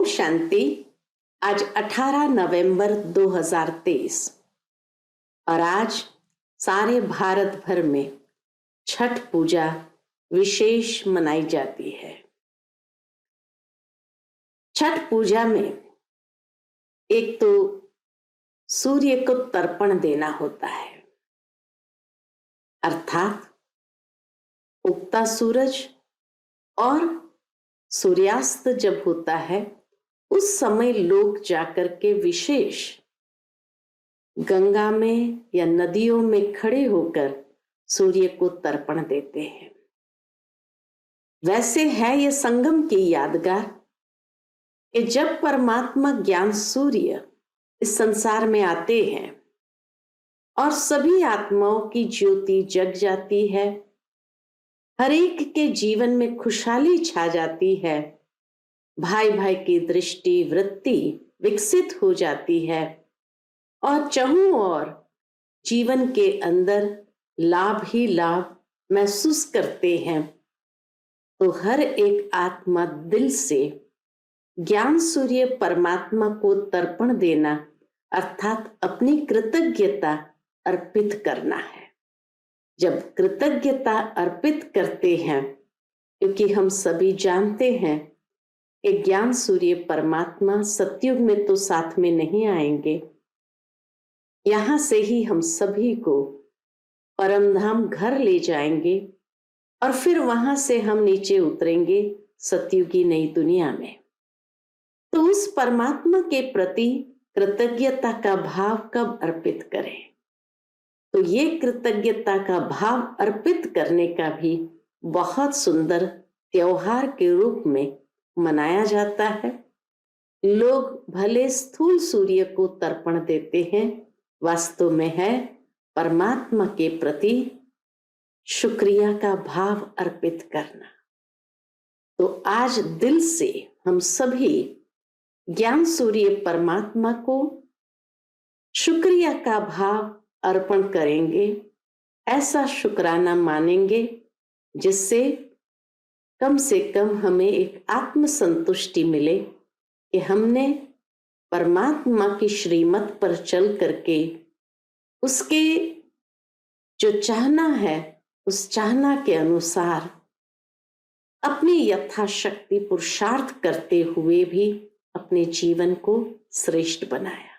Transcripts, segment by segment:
शांति। आज 18 नवंबर 2023 और आज सारे भारत भर में छठ पूजा विशेष मनाई जाती है। छठ पूजा में एक तो सूर्य को तर्पण देना होता है, अर्थात उगता सूरज और सूर्यास्त जब होता है उस समय लोग जाकर के विशेष गंगा में या नदियों में खड़े होकर सूर्य को तर्पण देते हैं। वैसे है ये संगम की यादगार कि जब परमात्मा ज्ञान सूर्य इस संसार में आते हैं और सभी आत्माओं की ज्योति जग जाती है, हर एक के जीवन में खुशहाली छा जाती है, भाई भाई की दृष्टि वृत्ति विकसित हो जाती है और चहुं ओर जीवन के अंदर लाभ ही लाभ महसूस करते हैं, तो हर एक आत्मा दिल से ज्ञान सूर्य परमात्मा को तर्पण देना अर्थात अपनी कृतज्ञता अर्पित करना है। जब कृतज्ञता अर्पित करते हैं, क्योंकि हम सभी जानते हैं कि ज्ञान सूर्य परमात्मा सतयुग में तो साथ में नहीं आएंगे, यहां से ही हम सभी को परमधाम घर ले जाएंगे और फिर वहां से हम नीचे उतरेंगे सतयुगी नई दुनिया में। तो उस परमात्मा के प्रति कृतज्ञता का भाव कब अर्पित करें? तो ये कृतज्ञता का भाव अर्पित करने का भी बहुत सुंदर त्योहार के रूप में मनाया जाता है। लोग भले स्थूल सूर्य को तर्पण देते हैं, वास्तव में है परमात्मा के प्रति शुक्रिया का भाव अर्पित करना। तो आज दिल से हम सभी ज्ञान सूर्य परमात्मा को शुक्रिया का भाव अर्पण करेंगे, ऐसा शुक्राना मानेंगे जिससे कम से कम हमें एक आत्म संतुष्टि मिले कि हमने परमात्मा की श्रीमत पर चल करके उसके जो चाहना है उस चाहना के अनुसार अपनी यथाशक्ति पुरुषार्थ करते हुए भी अपने जीवन को श्रेष्ठ बनाया।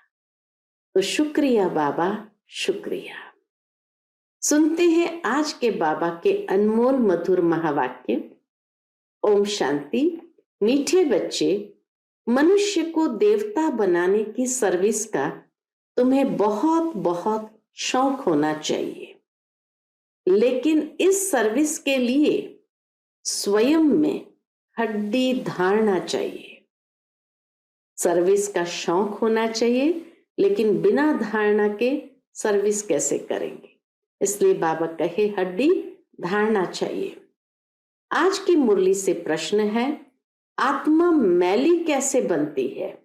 तो शुक्रिया बाबा, शुक्रिया। सुनते हैं आज के बाबा के अनमोल मधुर महावाक्य। ओम शांति। मीठे बच्चे, मनुष्य को देवता बनाने की सर्विस का तुम्हें बहुत बहुत शौक होना चाहिए, लेकिन इस सर्विस के लिए स्वयं में हड्डी धारना चाहिए। सर्विस का शौक होना चाहिए, लेकिन बिना धारणा के सर्विस कैसे करेंगे? इसलिए बाबा कहे हड्डी धारना चाहिए। आज की मुरली से प्रश्न है, आत्मा मैली कैसे बनती है?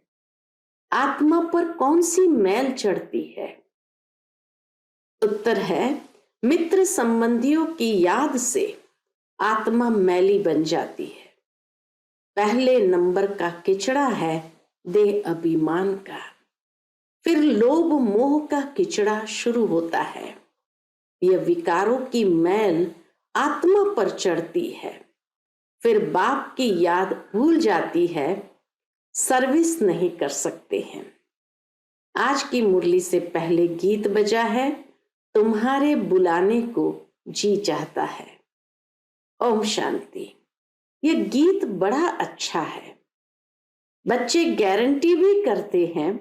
आत्मा पर कौन सी मैल चढ़ती है? उत्तर है, मित्र संबंधियों की याद से आत्मा मैली बन जाती है। पहले नंबर का किचड़ा है देह अभिमान का, फिर लोभ मोह का किचड़ा शुरू होता है। यह विकारों की मैल आत्मा पर चढ़ती है, फिर बाप की याद भूल जाती है, सर्विस नहीं कर सकते हैं। आज की मुरली से पहले गीत बजा है, तुम्हारे बुलाने को जी चाहता है। ओम शांति। यह गीत बड़ा अच्छा है। बच्चे गारंटी भी करते हैं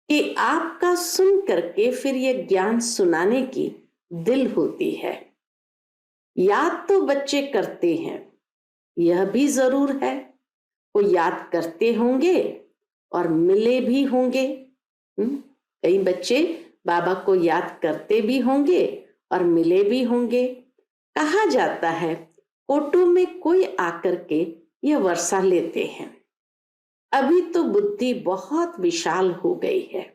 कि आपका सुन करके फिर यह ज्ञान सुनाने की दिल होती है। याद तो बच्चे करते हैं, यह भी जरूर है वो याद करते होंगे और मिले भी होंगे। कई बच्चे बाबा को याद करते भी होंगे और मिले भी होंगे। कहा जाता है फोटो में कोई आकर के यह वर्षा लेते हैं। अभी तो बुद्धि बहुत विशाल हो गई है।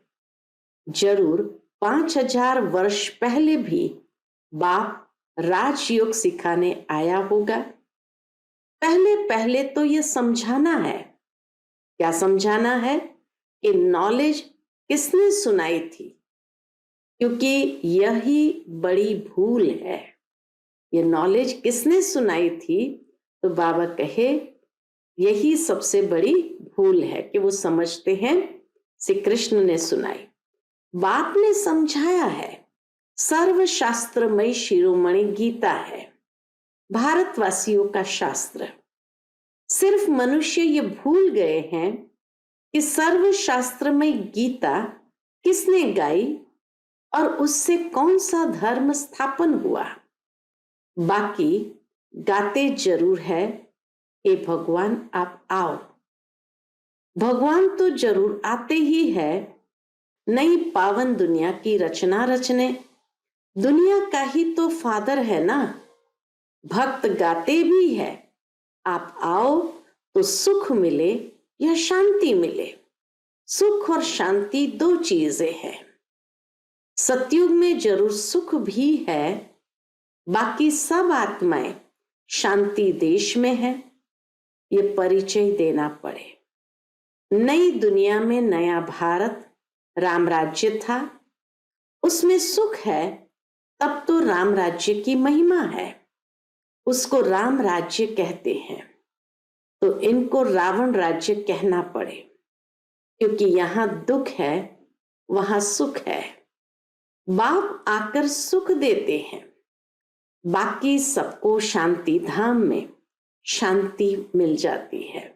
जरूर 5000 वर्ष पहले भी बाप राजयोग सिखाने आया होगा। पहले पहले तो यह समझाना है क्या समझाना है कि नॉलेज किसने सुनाई थी, क्योंकि यही बड़ी भूल है। ये नॉलेज किसने सुनाई थी, तो बाबा कहे यही सबसे बड़ी भूल है कि वो समझते हैं श्री कृष्ण ने सुनाई। बाप ने समझाया है, सर्वशास्त्रमय शिरोमणि गीता है, भारतवासियों का शास्त्र। सिर्फ मनुष्य ये भूल गए हैं कि सर्वशास्त्रमय गीता किसने गाई और उससे कौन सा धर्म स्थापन हुआ। बाकी गाते जरूर है कि भगवान आप आओ। भगवान तो जरूर आते ही है, नई पावन दुनिया की रचना रचने। दुनिया का ही तो फादर है ना। भक्त गाते भी है, आप आओ तो सुख मिले या शांति मिले। सुख और शांति दो चीजें हैं। सतयुग में जरूर सुख भी है, बाकी सब आत्माएं शांति देश में है। ये परिचय देना पड़े। नई दुनिया में नया भारत राम राज्य था, उसमें सुख है, तब तो राम राज्य की महिमा है, उसको राम राज्य कहते हैं। तो इनको रावण राज्य कहना पड़े, क्योंकि यहां दुख है वहां सुख है। बाप आकर सुख देते हैं, बाकी सबको शांति धाम में शांति मिल जाती है।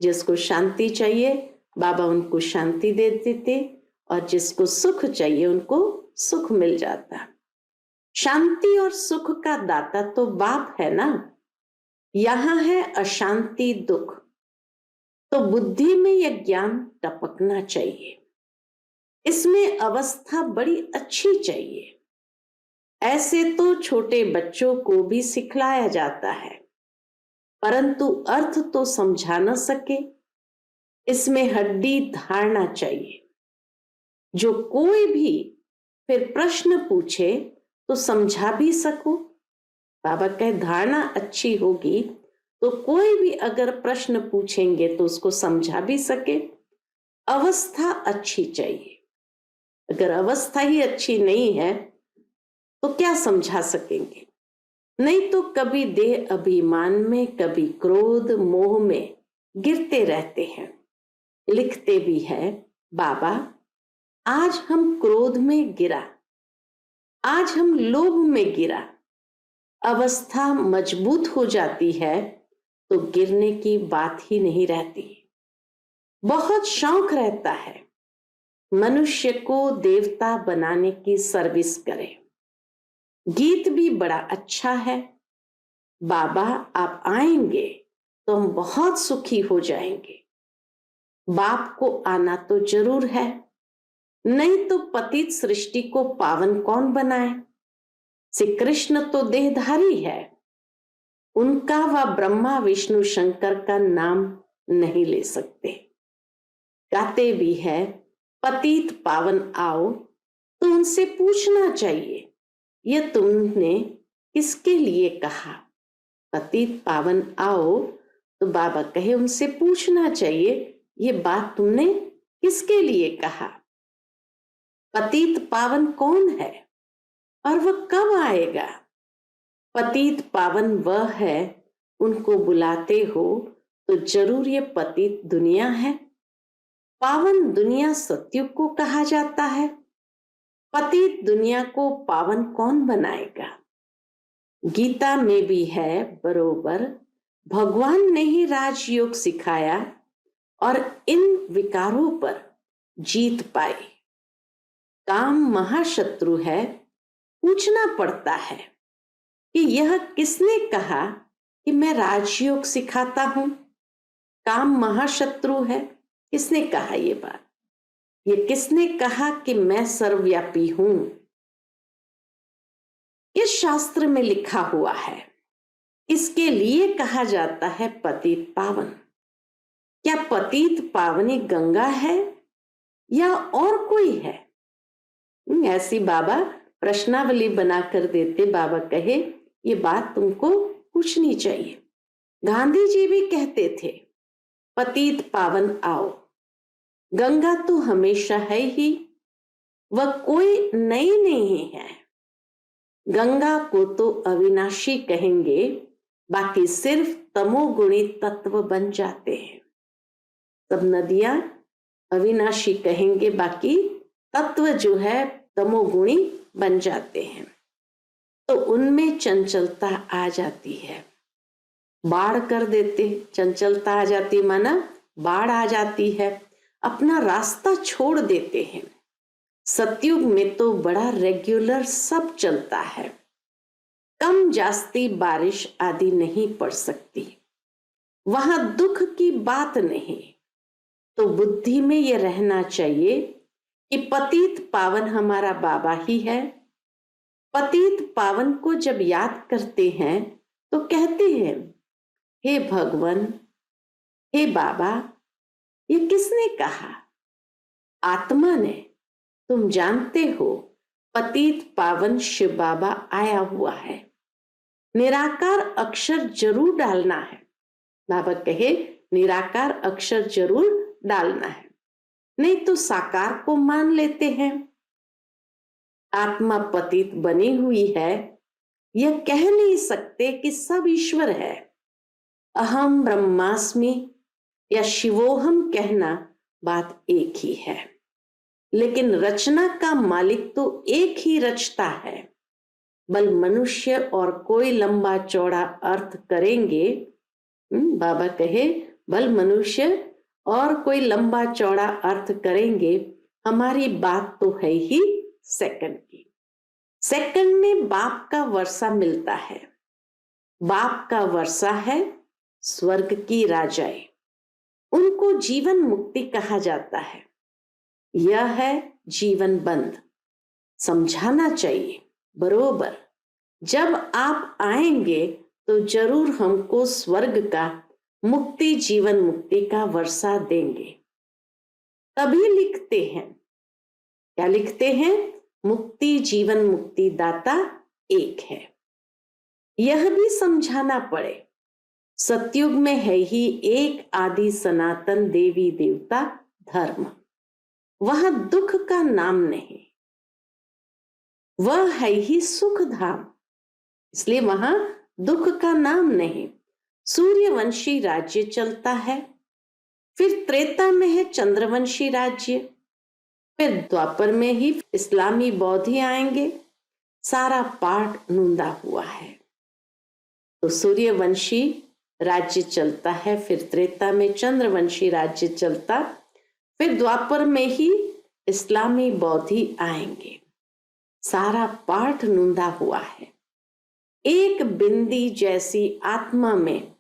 जिसको शांति चाहिए बाबा उनको शांति दे देते, और जिसको सुख चाहिए उनको सुख मिल जाता। शांति और सुख का दाता तो बाप है ना। यहां है अशांति दुख, तो बुद्धि में यह ज्ञान टपकना चाहिए। इसमें अवस्था बड़ी अच्छी चाहिए। ऐसे तो छोटे बच्चों को भी सिखलाया जाता है, परंतु अर्थ तो समझा न सके। इसमें हड्डी धारना चाहिए। जो कोई भी फिर प्रश्न पूछे तो समझा भी सको। बाबा कहे धारणा अच्छी होगी तो कोई भी अगर प्रश्न पूछेंगे तो उसको समझा भी सके। अवस्था अच्छी चाहिए। अगर अवस्था ही अच्छी नहीं है तो क्या समझा सकेंगे। नहीं तो कभी देह अभिमान में, कभी क्रोध मोह में गिरते रहते हैं। लिखते भी है बाबा, आज हम क्रोध में गिरा, आज हम लोभ में गिरा। अवस्था मजबूत हो जाती है तो गिरने की बात ही नहीं रहती। बहुत शौक रहता है मनुष्य को देवता बनाने की सर्विस करे। गीत भी बड़ा अच्छा है, बाबा आप आएंगे तो हम बहुत सुखी हो जाएंगे। बाप को आना तो जरूर है, नहीं तो पतित सृष्टि को पावन कौन बनाए। श्री कृष्ण तो देहधारी है, उनका व ब्रह्मा विष्णु शंकर का नाम नहीं ले सकते। गाते भी है पतित पावन आओ, तो उनसे पूछना चाहिए यह तुमने किसके लिए कहा। पतित पावन आओ तो बाबा कहे उनसे पूछना चाहिए ये बात तुमने किसके लिए कहा। पतित पावन कौन है और वह कब आएगा। पतित पावन वह है, उनको बुलाते हो तो जरूर ये पतित दुनिया है। पावन दुनिया सतयुग को कहा जाता है। पतित दुनिया को पावन कौन बनाएगा। गीता में भी है बरोबर, भगवान ने ही राजयोग सिखाया और इन विकारों पर जीत पाई। काम महाशत्रु है, पूछना पड़ता है कि यह किसने कहा कि मैं राजयोग सिखाता हूं। काम महाशत्रु है, किसने कहा ये बात। ये किसने कहा कि मैं सर्वव्यापी हूं। इस शास्त्र में लिखा हुआ है। इसके लिए कहा जाता है पतित पावन। क्या पतित पावनी गंगा है या और कोई है। ऐसी बाबा प्रश्नावली बनाकर देते। बाबा कहे ये बात तुमको पूछनी चाहिए। गांधी जी भी कहते थे पतित पावन आओ। गंगा तो हमेशा है ही, वह कोई नई नहीं है। गंगा को तो अविनाशी कहेंगे, बाकी सिर्फ तमोगुणी तत्व बन जाते हैं। सब नदियां अविनाशी कहेंगे, बाकी तत्व जो है तमोगुणी बन जाते हैं। तो उनमें चंचलता आ जाती है, बाढ़ कर देते। चंचलता आ जाती माना बाढ़ आ जाती है, अपना रास्ता छोड़ देते हैं। सतयुग में तो बड़ा रेगुलर सब चलता है, कम जास्ती बारिश आदि नहीं पड़ सकती, वहां दुख की बात नहीं। तो बुद्धि में ये रहना चाहिए कि पतित पावन हमारा बाबा ही है। पतित पावन को जब याद करते हैं तो कहते हैं, हे भगवान, हे बाबा। ये किसने कहा? आत्मा ने। तुम जानते हो पतित पावन शिव बाबा आया हुआ है। निराकार अक्षर जरूर डालना है। बाबा कहे निराकार अक्षर जरूर डालना है, नहीं तो साकार को मान लेते हैं। आत्मा पतित बनी हुई है, यह कह नहीं सकते कि सब ईश्वर है। अहम ब्रह्मास्मि या शिवोहम कहना बात एक ही है, लेकिन रचना का मालिक तो एक ही रचता है। बल मनुष्य और कोई लंबा चौड़ा अर्थ करेंगे, बाबा कहे बल मनुष्य और कोई लंबा चौड़ा अर्थ करेंगे, हमारी बात तो है ही सेकंड की। सेकंड में बाप का वर्षा मिलता है। बाप का वर्षा है स्वर्ग की राजाएं, उनको जीवन मुक्ति कहा जाता है। यह है जीवन बंध। समझाना चाहिए बरोबर। जब आप आएंगे तो जरूर हमको स्वर्ग का मुक्ति, जीवन मुक्ति का वर्षा देंगे। तभी लिखते हैं, क्या लिखते हैं? मुक्ति जीवन मुक्ति दाता एक है। यह भी समझाना पड़े, सतयुग में है ही एक आदि सनातन देवी देवता धर्म। वह दुख का नाम नहीं, वह है ही सुख धाम, इसलिए वहां दुख का नाम नहीं। सूर्यवंशी राज्य चलता है, फिर त्रेता में है चंद्रवंशी राज्य, फिर द्वापर में ही इस्लामी बौद्ध ही आएंगे। सारा पाठ नूंदा हुआ है। तो सूर्यवंशी राज्य चलता है, फिर त्रेता में चंद्रवंशी राज्य चलता, फिर द्वापर में ही इस्लामी बौद्ध ही आएंगे। सारा पाठ नूंदा हुआ है। एक बिंदी जैसी आत्मा में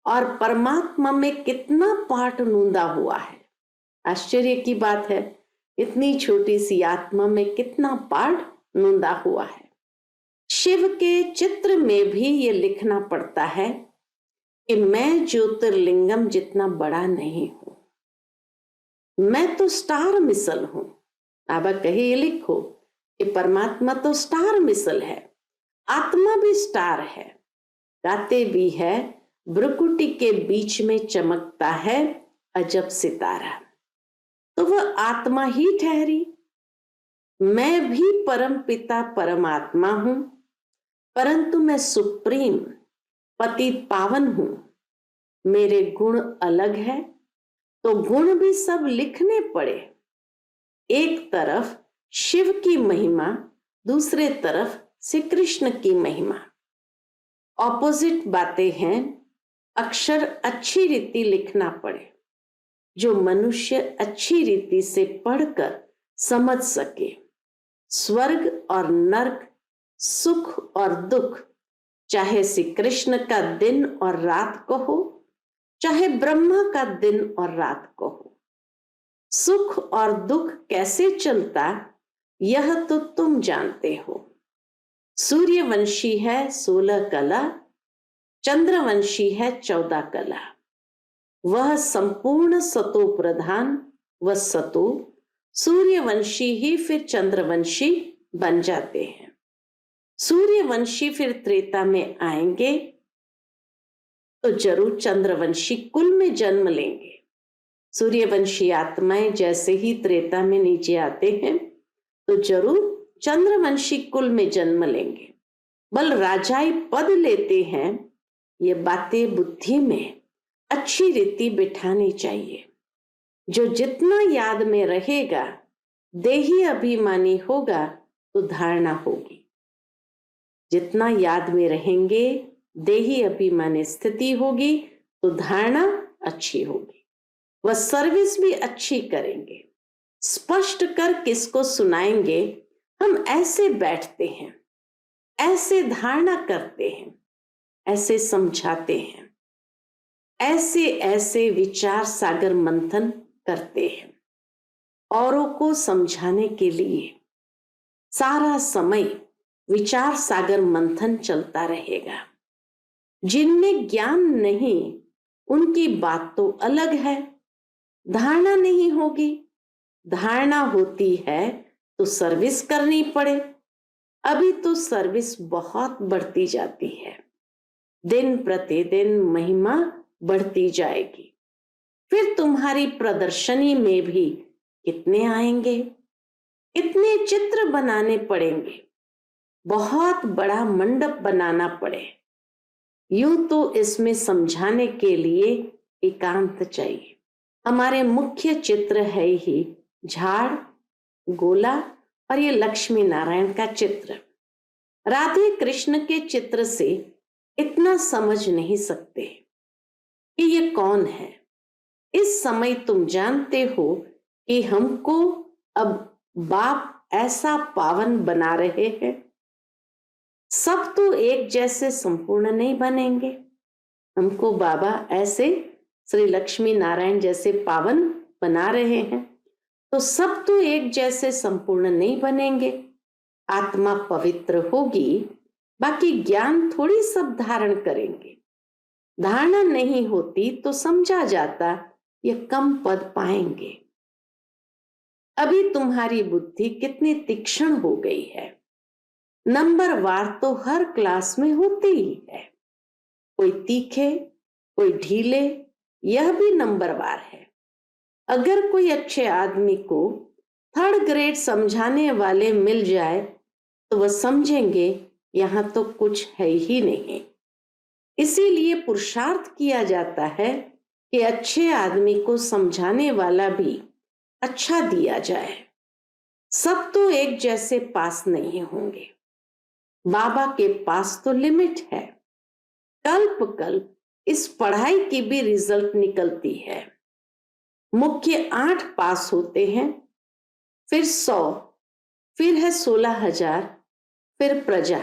और परमात्मा में कितना पाठ नूंदा हुआ है। आश्चर्य की बात है, इतनी छोटी सी आत्मा में कितना पाठ नूंदा हुआ है। शिव के चित्र में भी ये लिखना पड़ता है कि मैं ज्योतिर्लिंगम जितना बड़ा नहीं हूं, मैं तो स्टार मिसल हूं। बाबा कहे ये लिखो कि परमात्मा तो स्टार मिसल है, आत्मा भी स्टार है। गाते भी है, भ्रुकुटी के बीच में चमकता है अजब सितारा। तो वह आत्मा ही ठहरी। मैं भी परम पिता परमात्मा हूं, परंतु मैं सुप्रीम पतित पावन हूं। मेरे गुण अलग है, तो गुण भी सब लिखने पड़े। एक तरफ शिव की महिमा, दूसरे तरफ श्री कृष्ण की महिमा। ऑपोजिट बातें हैं, अक्षर अच्छी रीति लिखना पड़े, जो मनुष्य अच्छी रीति से पढ़कर समझ सके। स्वर्ग और नरक, सुख और दुख, चाहे श्री कृष्ण का दिन और रात को हो, चाहे ब्रह्मा का दिन और रात को हो। सुख और दुख कैसे चलता, यह तो तुम जानते हो। सूर्यवंशी है 16 कला, चंद्रवंशी है 14 कला। वह संपूर्ण सतो प्रधान व सतो, सूर्यवंशी ही फिर चंद्रवंशी बन जाते हैं। सूर्यवंशी फिर त्रेता में आएंगे, तो जरूर चंद्रवंशी कुल में जन्म लेंगे। सूर्यवंशी आत्माएं जैसे ही त्रेता में नीचे आते हैं तो जरूर चंद्रवंशी कुल में जन्म लेंगे। बल राजाई पद लेते हैं, ये बातें बुद्धि में अच्छी रीति बिठानी चाहिए। जो जितना याद में रहेगा, देही अभिमानी होगा तो धारणा होगी। जितना याद में रहेंगे, देही अभिमानी स्थिति होगी तो धारणा अच्छी होगी। वह सर्विस भी अच्छी करेंगे। स्पष्ट कर किसको सुनाएंगे? हम ऐसे बैठते हैं, ऐसे धारणा करते हैं, ऐसे समझाते हैं, ऐसे ऐसे विचार सागर मंथन करते हैं। औरों को समझाने के लिए सारा समय विचार सागर मंथन चलता रहेगा। जिनमें ज्ञान नहीं, उनकी बात तो अलग है। धारणा नहीं होगी, धारणा होती है तो सर्विस करनी पड़े। अभी तो सर्विस बहुत बढ़ती जाती है, दिन प्रतिदिन महिमा बढ़ती जाएगी। फिर तुम्हारी प्रदर्शनी में भी कितने आएंगे, इतने चित्र बनाने पड़ेंगे, बहुत बड़ा मंडप बनाना पड़े। यूं तो इसमें समझाने के लिए एकांत चाहिए। हमारे मुख्य चित्र है ही झाड़, गोला और ये लक्ष्मी नारायण का चित्र। राधे कृष्ण के चित्र से इतना समझ नहीं सकते कि ये कौन है। इस समय तुम जानते हो कि हमको अब बाप ऐसा पावन बना रहे हैं। सब तो एक जैसे संपूर्ण नहीं बनेंगे। हमको बाबा ऐसे श्री लक्ष्मी नारायण जैसे पावन बना रहे हैं, तो सब तो एक जैसे संपूर्ण नहीं बनेंगे। आत्मा पवित्र होगी, बाकी ज्ञान थोड़ी सब धारण करेंगे। धारणा नहीं होती तो समझा जाता ये कम पद पाएंगे। अभी तुम्हारी बुद्धि कितनी तीक्ष्ण हो गई है। नंबरवार तो हर क्लास में होते ही है। कोई तीखे, कोई ढीले, यह भी नंबरवार है। अगर कोई अच्छे आदमी को 3rd ग्रेड समझाने वाले मिल जाए तो वह समझेंगे यहां तो कुछ है ही नहीं। इसीलिए पुरुषार्थ किया जाता है कि अच्छे आदमी को समझाने वाला भी अच्छा दिया जाए। सब तो एक जैसे पास नहीं होंगे। बाबा के पास तो लिमिट है। कल्प कल्प इस पढ़ाई की भी रिजल्ट निकलती है। मुख्य 8 पास होते हैं, फिर 100, फिर है 16,000, फिर प्रजा।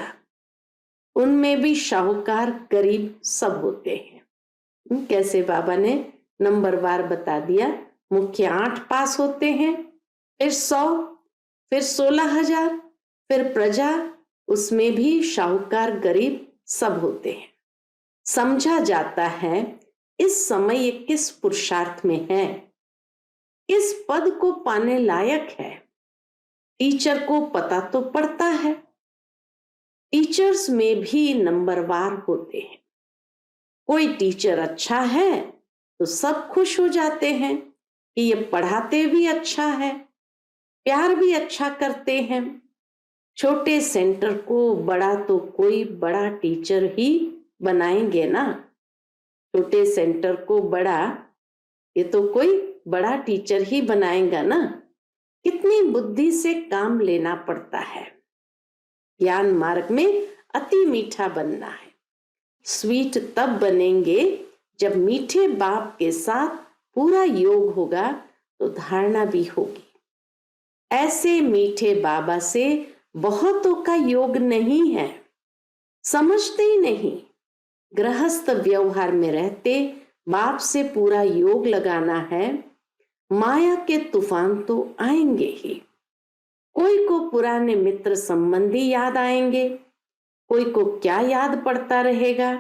उनमें भी शाहूकार गरीब सब होते हैं। कैसे बाबा ने नंबरवार बता दिया। मुख्य 8 पास होते हैं, फिर 100, फिर 16,000, फिर प्रजा, उसमें भी शाहूकार गरीब सब होते हैं। समझा जाता है इस समय ये किस पुरुषार्थ में है, इस पद को पाने लायक है। टीचर को पता तो पड़ता है। टीचर्स में भी नंबरवार होते हैं। कोई टीचर अच्छा है तो सब खुश हो जाते हैं कि ये पढ़ाते भी अच्छा है, प्यार भी अच्छा करते हैं। छोटे सेंटर को बड़ा तो कोई बड़ा टीचर ही बनाएंगे ना। छोटे सेंटर को बड़ा, ये तो कोई बड़ा टीचर ही बनाएगा ना। कितनी बुद्धि से काम लेना पड़ता है। ज्ञान मार्ग में अति मीठा बनना है। स्वीट तब बनेंगे जब मीठे बाप के साथ पूरा योग होगा तो धारणा भी होगी। ऐसे मीठे बाबा से बहुतों का योग नहीं है, समझते ही नहीं। गृहस्थ व्यवहार में रहते बाप से पूरा योग लगाना है। माया के तूफान तो आएंगे ही। कोई को पुराने मित्र संबंधी याद आएंगे, कोई को क्या याद पड़ता रहेगा।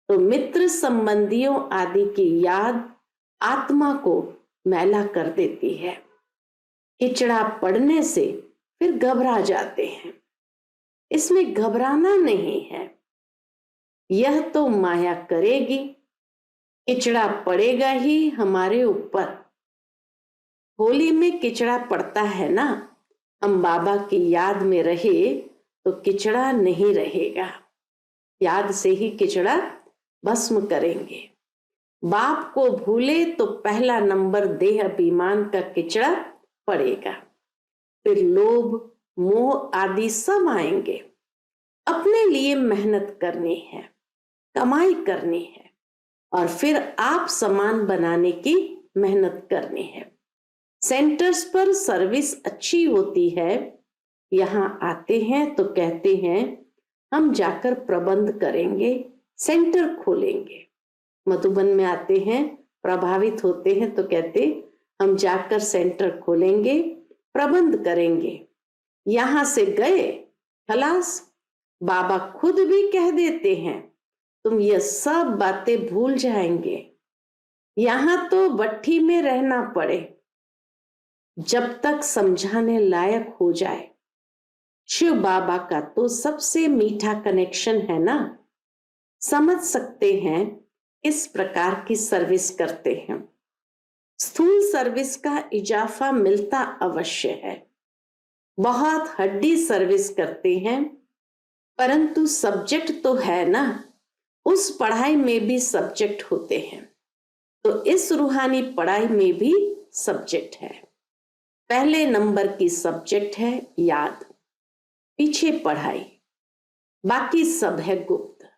तो मित्र संबंधियों आदि की याद आत्मा को मैला कर देती है। किचड़ा पड़ने से फिर घबरा जाते हैं। इसमें घबराना नहीं है। यह तो माया करेगी किचड़ा पड़ेगा ही हमारे ऊपर। होली में किचड़ा पड़ता है ना, हम बाबा की याद में रहे तो किचड़ा नहीं रहेगा। याद से ही किचड़ा भस्म करेंगे। बाप को भूले तो पहला नंबर देह अभिमान का किचड़ा पड़ेगा। फिर लोभ, मोह आदि सब आएंगे। अपने लिए मेहनत करनी है, कमाई करनी है और फिर आप समान बनाने की मेहनत करनी है। सेंटर्स पर सर्विस अच्छी होती है। यहाँ आते हैं तो कहते हैं हम जाकर प्रबंध करेंगे, सेंटर खोलेंगे। मधुबन में आते हैं, प्रभावित होते हैं तो कहते हम जाकर सेंटर खोलेंगे, प्रबंध करेंगे। यहां से गए खलास। बाबा खुद भी कह देते हैं तुम ये सब बातें भूल जाएंगे। यहां तो भट्ठी में रहना पड़े जब तक समझाने लायक हो जाए। शिव बाबा का तो सबसे मीठा कनेक्शन है ना। समझ सकते हैं इस प्रकार की सर्विस करते हैं। स्थूल सर्विस का इजाफा मिलता अवश्य है। बहुत हड्डी सर्विस करते हैं, परंतु सब्जेक्ट तो है ना। उस पढ़ाई में भी सब्जेक्ट होते हैं, तो इस रूहानी पढ़ाई में भी सब्जेक्ट है। पहले नंबर की सब्जेक्ट है याद, पीछे पढ़ाई, बाकी सब है गुप्त।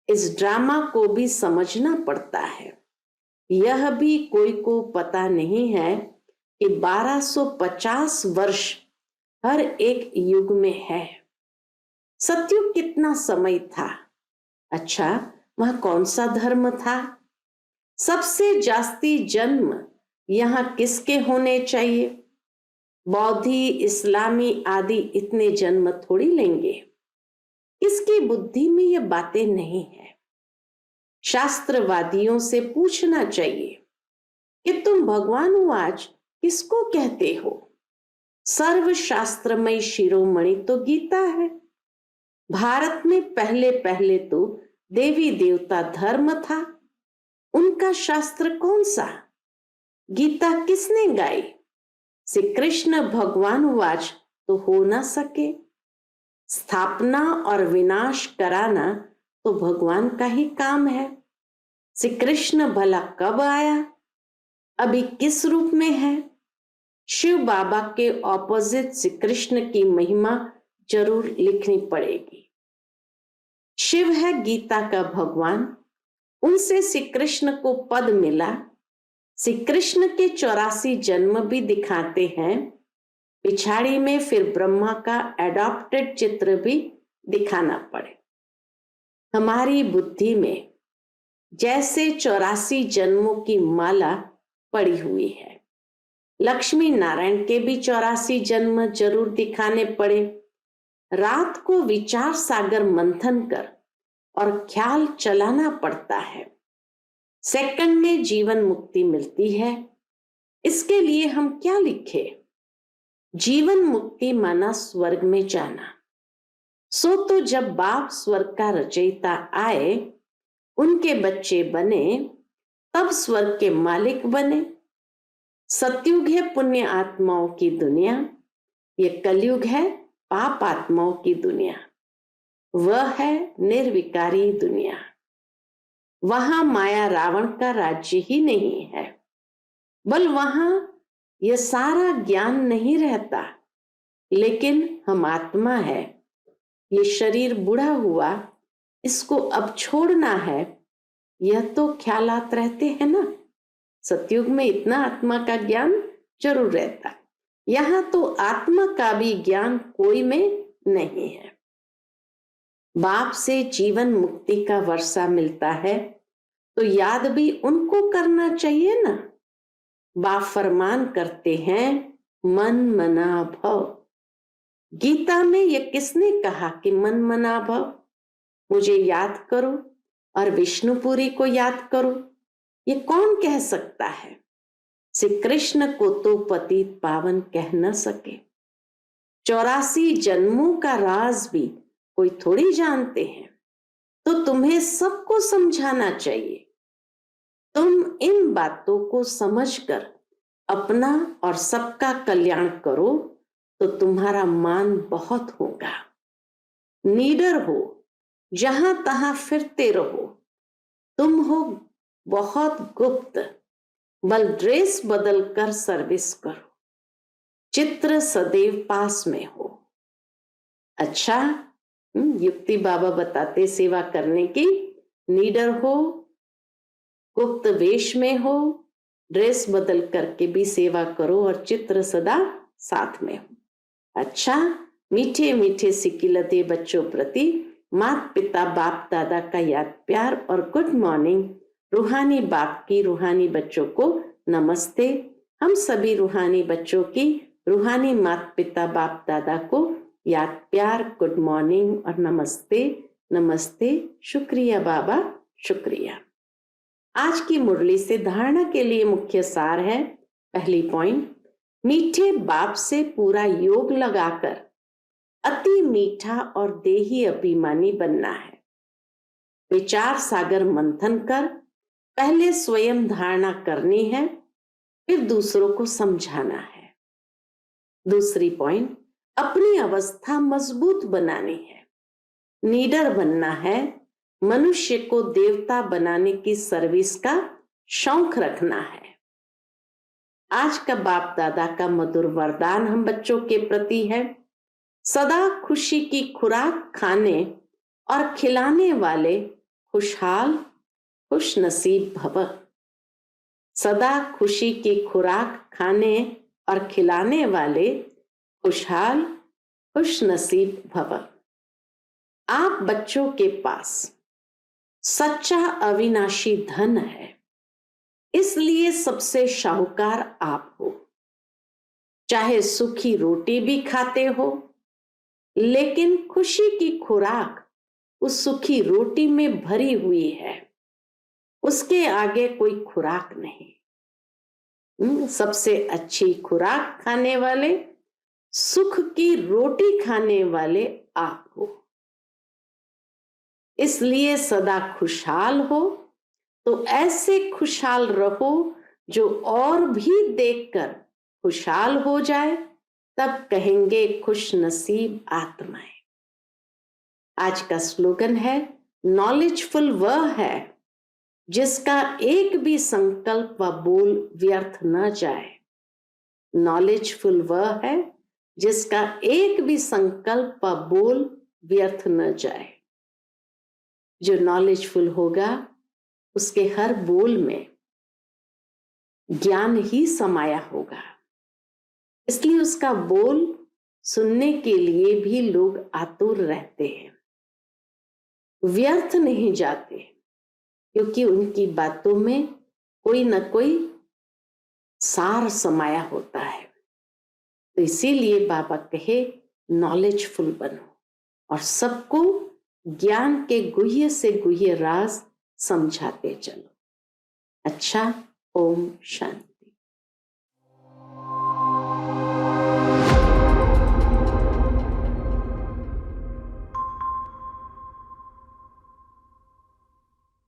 इस ड्रामा को भी समझना पड़ता है। यह भी कोई को पता नहीं है कि 1250 वर्ष हर एक युग में है। सतयुग कितना समय था? अच्छा, वह कौन सा धर्म था? सबसे जास्ती जन्म यहाँ किसके होने चाहिए? बौद्धि, इस्लामी आदि इतने जन्म थोड़ी लेंगे। इसकी बुद्धि में ये बातें नहीं है। शास्त्रवादियों से पूछना चाहिए कि तुम भगवानुवाच किसको कहते हो? सर्वशास्त्रमय शिरोमणि तो गीता है। भारत में पहले पहले तो देवी देवता धर्म था। उनका शास्त्र कौन सा? गीता किसने गाई? श्री कृष्ण भगवानुवाच तो हो ना सके। स्थापना और विनाश कराना तो भगवान का ही काम है। श्री कृष्ण भला कब आया? अभी किस रूप में है? शिव बाबा के ऑपोजिट श्री कृष्ण की महिमा जरूर लिखनी पड़ेगी। शिव है गीता का भगवान, उनसे श्री कृष्ण को पद मिला। श्री कृष्ण के 84 जन्म भी दिखाते हैं। पिछाड़ी में फिर ब्रह्मा का एडॉप्टेड चित्र भी दिखाना पड़े। हमारी बुद्धि में जैसे 84 जन्मों की माला पड़ी हुई है, लक्ष्मी नारायण के भी 84 जन्म जरूर दिखाने पड़े। रात को विचार सागर मंथन कर और ख्याल चलाना पड़ता है। सेकंड में जीवन मुक्ति मिलती है। इसके लिए हम क्या लिखे? जीवन मुक्ति माना स्वर्ग में जाना। सो तो जब बाप स्वर्ग का रचयिता आए, उनके बच्चे बने, तब स्वर्ग के मालिक बने। सतयुग है पुण्य आत्माओं की दुनिया, ये कलयुग है पाप आत्माओं की दुनिया। वह है निर्विकारी दुनिया। वहां माया रावण का राज्य ही नहीं है, बल वहां यह सारा ज्ञान नहीं रहता। लेकिन हम आत्मा है, ये शरीर बूढ़ा हुआ, इसको अब छोड़ना है, यह तो ख्यालात रहते हैं ना। सतयुग में इतना आत्मा का ज्ञान जरूर रहता, यहां तो आत्मा का भी ज्ञान कोई में नहीं है। बाप से जीवन मुक्ति का वर्षा मिलता है, तो याद भी उनको करना चाहिए ना। बाप फरमान करते हैं मन मना भव। गीता में यह किसने कहा कि मन मना भव? मुझे याद करो और विष्णुपुरी को याद करो, ये कौन कह सकता है? श्री कृष्ण को तो पतित पावन कह न सके। 84 जन्मों का राज भी कोई थोड़ी जानते हैं, तो तुम्हें सबको समझाना चाहिए। तुम इन बातों को समझकर अपना और सबका कल्याण करो तो तुम्हारा मान बहुत होगा। नीडर हो, जहां तहां फिरते रहो। तुम हो बहुत गुप्त, बल ड्रेस बदल कर सर्विस करो। चित्र सदैव पास में हो। अच्छा, युक्ति बाबा बताते सेवा करने की। नीडर हो, गुप्त वेश में हो, ड्रेस बदल करके भी सेवा करो और चित्र सदा साथ में हो। अच्छा, मीठे मीठे सिकिलते बच्चों प्रति माता पिता बाप दादा का याद प्यार और गुड मॉर्निंग। रूहानी बाप की रूहानी बच्चों को नमस्ते। हम सभी रूहानी बच्चों की रूहानी माता पिता बाप दादा को याद प्यार, गुड मॉर्निंग और नमस्ते। नमस्ते, शुक्रिया बाबा, शुक्रिया। आज की मुरली से धारणा के लिए मुख्य सार है। पहली पॉइंट, मीठे बाप से पूरा योग लगाकर अति मीठा और देही अभिमानी बनना है। विचार सागर मंथन कर पहले स्वयं धारणा करनी है, फिर दूसरों को समझाना है। दूसरी पॉइंट, अपनी अवस्था मजबूत बनानी है। नीडर बनना है। मनुष्य को देवता बनाने की सर्विस का शौक रखना है। आज का बाप दादा का मधुर वरदान हम बच्चों के प्रति है। सदा खुशी की खुराक खाने और खिलाने वाले खुशहाल खुश नसीब भव। सदा खुशी की खुराक खाने और खिलाने वाले खुशहाल खुश नसीब भव। आप बच्चों के पास सच्चा अविनाशी धन है, इसलिए सबसे शाहूकार आप हो। चाहे सूखी रोटी भी खाते हो, लेकिन खुशी की खुराक उस सूखी रोटी में भरी हुई है, उसके आगे कोई खुराक नहीं। सबसे अच्छी खुराक खाने वाले, सुख की रोटी खाने वाले आप हो। इसलिए सदा खुशहाल हो, तो ऐसे खुशहाल रहो जो और भी देखकर खुशहाल हो जाए, तब कहेंगे खुश नसीब आत्माएं। आज का स्लोगन है, नॉलेजफुल वह है जिसका एक भी संकल्प व बोल व्यर्थ न जाए। नॉलेजफुल वह है जिसका एक भी संकल्प व बोल व्यर्थ न जाए। जो नॉलेजफुल होगा, उसके हर बोल में ज्ञान ही समाया होगा, इसलिए उसका बोल सुनने के लिए भी लोग आतुर रहते हैं, व्यर्थ नहीं जाते, क्योंकि उनकी बातों में कोई न कोई सार समाया होता है। तो इसीलिए बाबा कहे, नॉलेजफुल बनो और सबको ज्ञान के गुह्य से गुह्य राज समझाते चलो। अच्छा, ओम शांति।